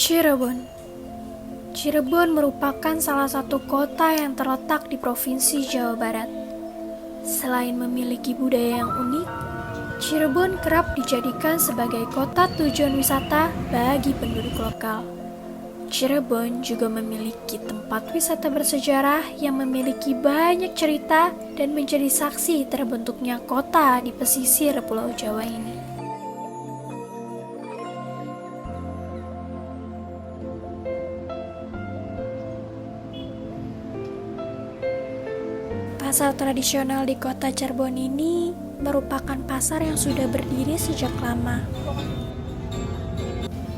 Cirebon. Cirebon merupakan salah satu kota yang terletak di Provinsi Jawa Barat. Selain memiliki budaya yang unik, Cirebon kerap dijadikan sebagai kota tujuan wisata bagi penduduk lokal. Cirebon juga memiliki tempat wisata bersejarah yang memiliki banyak cerita dan menjadi saksi terbentuknya kota di pesisir Pulau Jawa ini. Pasar tradisional di kota Cirebon ini merupakan pasar yang sudah berdiri sejak lama.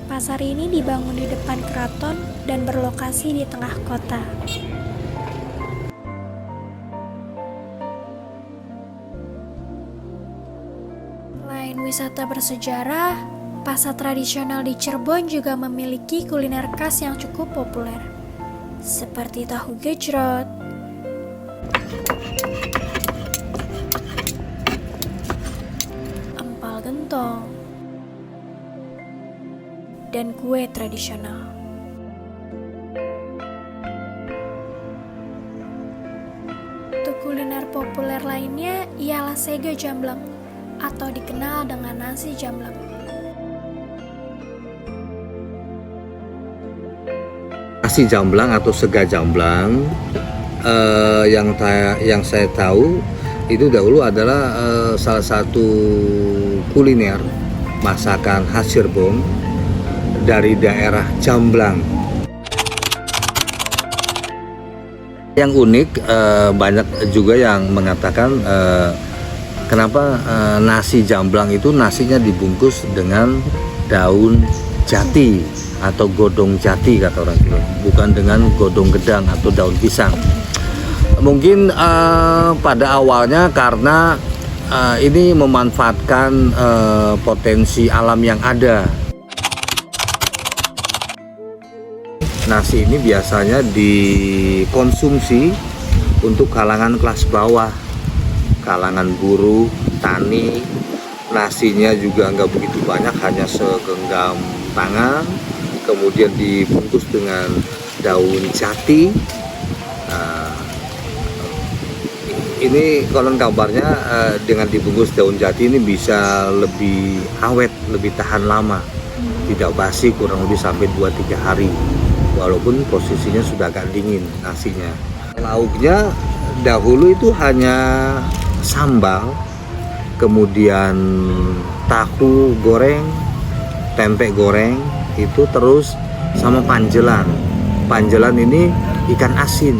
Pasar ini dibangun di depan keraton dan berlokasi di tengah kota. Selain wisata bersejarah, pasar tradisional di Cirebon juga memiliki kuliner khas yang cukup populer, seperti tahu gejrot, empal gentong, dan kue tradisional. Untuk kuliner populer lainnya ialah sega jamblang atau dikenal dengan nasi jamblang. Nasi jamblang atau sega jamblang yang saya tahu itu dahulu adalah salah satu kuliner masakan khas Cirebon dari daerah Jamblang. Yang unik, banyak juga yang mengatakan kenapa nasi jamblang itu nasinya dibungkus dengan daun jati atau godong jati kata orang itu, bukan dengan godong gedang atau daun pisang. Mungkin pada awalnya karena ini memanfaatkan potensi alam yang ada. Nasi ini biasanya dikonsumsi untuk kalangan kelas bawah, kalangan buruh, tani. Nasinya juga nggak begitu banyak, hanya segenggam tangan, kemudian dibungkus dengan daun jati. Ini konon kabarnya dengan dibungkus daun jati ini bisa lebih awet, lebih tahan lama, tidak basi, kurang lebih sampai 2-3 hari. Walaupun posisinya sudah agak dingin nasinya. Lauknya dahulu itu hanya sambal, kemudian tahu goreng, tempe goreng, itu terus sama panjelan. Panjelan ini ikan asin.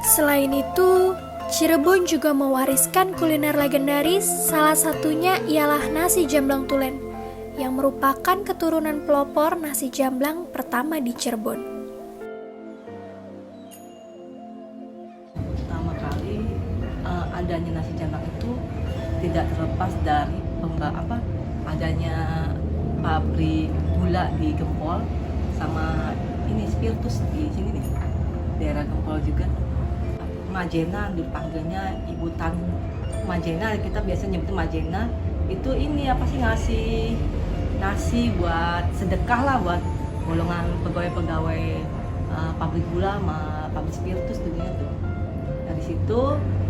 Selain itu, Cirebon juga mewariskan kuliner legendaris, salah satunya ialah nasi jamblang tulen, yang merupakan keturunan pelopor nasi jamblang pertama di Cirebon. Pertama kali adanya nasi jamblang itu tidak terlepas dari adanya pabrik gula di Gempol sama ini spiritus di sini nih, daerah Gempol juga. Majena dipanggilnya Ibu Tan Majena, kita biasa nyebutnya Majena. Itu ini apa sih, ngasih nasi buat sedekah lah buat golongan pegawai-pegawai pabrik gula sama pabrik spiritus dunia tuh. Dari situ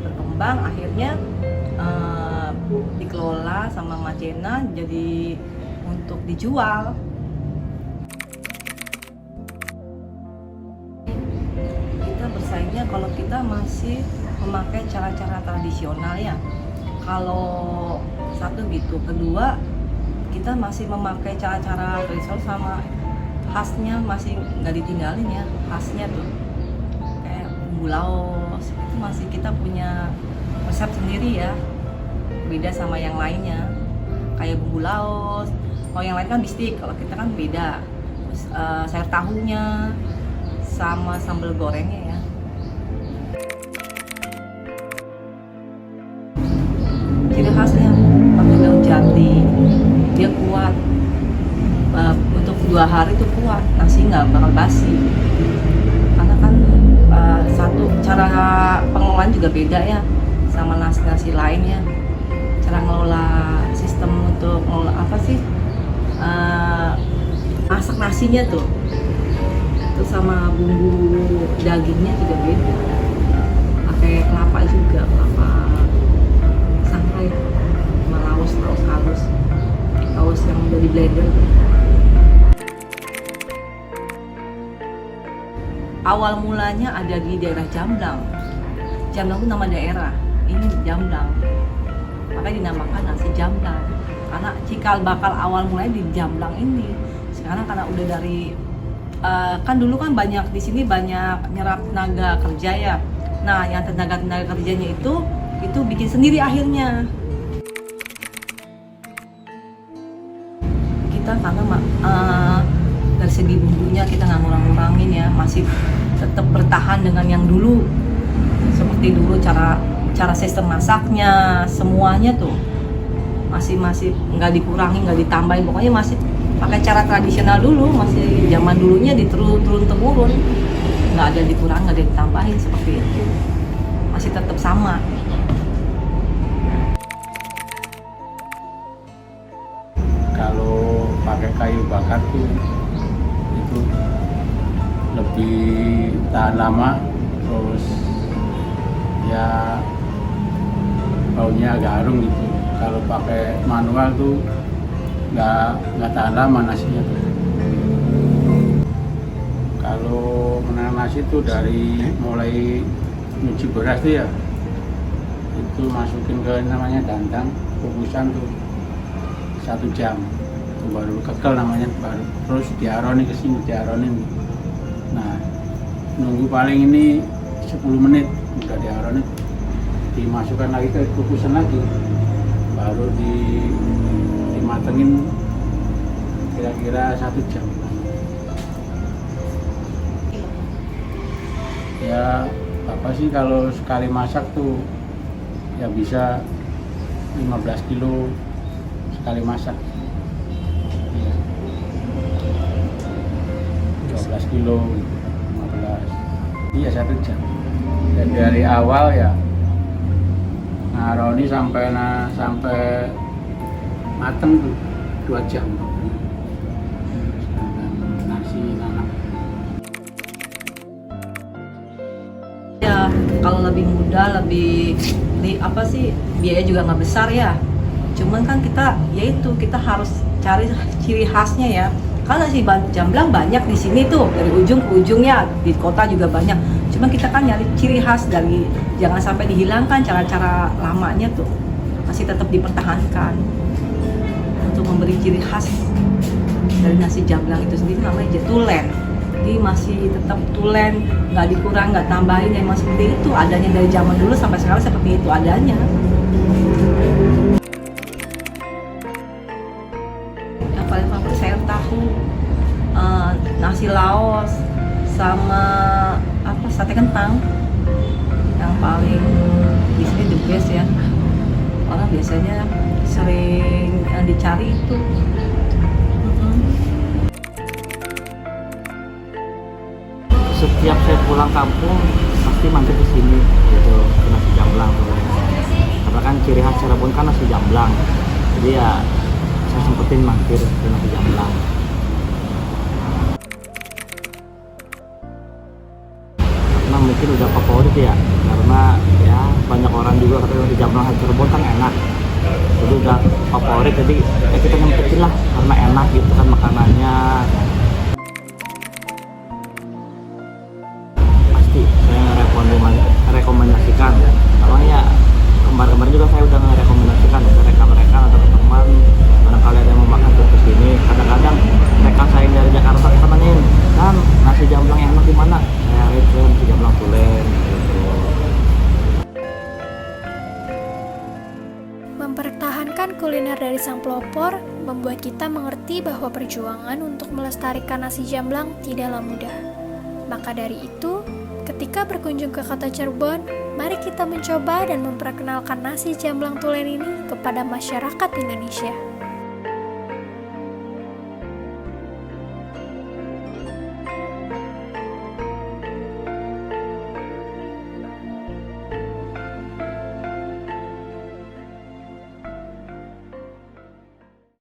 berkembang, akhirnya dikelola sama Majena jadi untuk dijual. Kita bersaingnya kalau kita masih memakai cara-cara tradisional ya. Kalau satu gitu, kedua kita masih memakai cara-cara tradisional sama khasnya masih nggak ditinggalin ya, khasnya tuh kayak bumbu laos itu masih kita punya resep sendiri ya, beda sama yang lainnya. Kayak bumbu laos, kalau yang lain kan bistik, kalau kita kan beda. Terus sayur tahunya sama sambal gorengnya ya. Ciri khasnya pakai daun jati, dia kuat, untuk 2 hari itu kuat, nasi nggak bakal basi. Karena kan satu cara pengelolaan juga beda ya sama nasi-nasi lainnya. Cara ngelola sistem untuk ngelola masak nasinya tuh. Terus sama bumbu dagingnya juga beda. Pakai kelapa juga, kelapa sangrai sama laos halus. Laos yang udah di blender. Awal mulanya ada di daerah Jamblang. Jamblang itu nama daerah. Ini Jamblang. Makanya dinamakan nasi Jamblang. Karena cikal bakal awal mulanya di Jamblang ini. Sekarang karena udah dari kan dulu kan banyak di sini banyak nyerap tenaga kerja ya. Nah, yang tenaga kerjanya itu bikin sendiri akhirnya. Kita karena dari segi bumbunya kita nggak ngurang-ngurangin ya, masih tetap bertahan dengan yang dulu. Seperti dulu cara sistem masaknya, semuanya tuh masih nggak dikurangi, nggak ditambahin, pokoknya masih pakai cara tradisional dulu, masih zaman dulunya turun temurun, nggak ada dikurangi, nggak ada ditambahin seperti itu, masih tetap sama. Kalau pakai kayu bakar tuh itu lebih tahan lama, terus ya baunya agak harum gitu. Kalau pakai manual tuh nggak tahan lama nasinya tuh. Kalau menanam nasi tuh dari mulai nyuci beras tuh ya, itu masukin ke namanya dandang, kukusan tuh 1 jam, itu baru kekel namanya, baru terus diaroni ke sini, diaronin. Nah, nunggu paling ini 10 menit udah diaroni, dimasukkan lagi ke kukusan lagi, baru dimatengin kira-kira 1 jam. Ya apa sih, kalau sekali masak tuh ya bisa 15 kilo sekali masak, 12 kilo, 15, iya 1 jam. Dan dari awal ya ngaroni sampai mateng tuh 2 jam. Nasi nanak. Ya kalau lebih mudah, lebih apa sih, biaya juga nggak besar ya. Cuman kan kita harus cari ciri khasnya ya. Karena nasi Jamblang banyak di sini tuh, dari ujung ke ujungnya, di kota juga banyak. Cuman kita kan nyari ciri khas dari, jangan sampai dihilangkan cara-cara lamanya tuh, masih tetap dipertahankan untuk memberi ciri khas dari nasi Jamblang itu sendiri, namanya tulen. Jadi masih tetap tulen, nggak dikurang, nggak tambahin, emang seperti itu adanya dari zaman dulu sampai sekarang, seperti itu adanya. Yang paling favorit sayur tahu, nasi laos, sama sate kentang. Yang paling di sini the best ya. Orang biasanya sering dicari itu. Setiap saya pulang kampung pasti mampir ke sini gitu, ke nasi Jamblang. Karena kan ciri khas Cirebon kan nasi Jamblang, jadi ya saya sempetin mampir ke nasi Jamblang. Karena mungkin udah favorit ya, karena ya banyak orang juga katanya nasi Jamblang khas Cirebon kan enak, jadi udah favorit, jadi ya kita nyempetin lah karena enak gitu kan makanannya. Saya rekomendasikan, karena ya kemarin juga saya udah merekomendasikan ke mereka atau ke teman, barangkali ada yang mau makan ke sini. Kadang-kadang mereka saya dari Jakarta temenin, kan nasi Jamblang yang enak di mana? Saya rekom nasi Jamblang Tulen gitu. Mempertahankan kuliner dari sang pelopor membuat kita mengerti bahwa perjuangan untuk melestarikan nasi Jamblang tidaklah mudah. Maka dari itu, ketika berkunjung ke kota Cirebon, mari kita mencoba dan memperkenalkan nasi Jamblang Tulen ini kepada masyarakat Indonesia.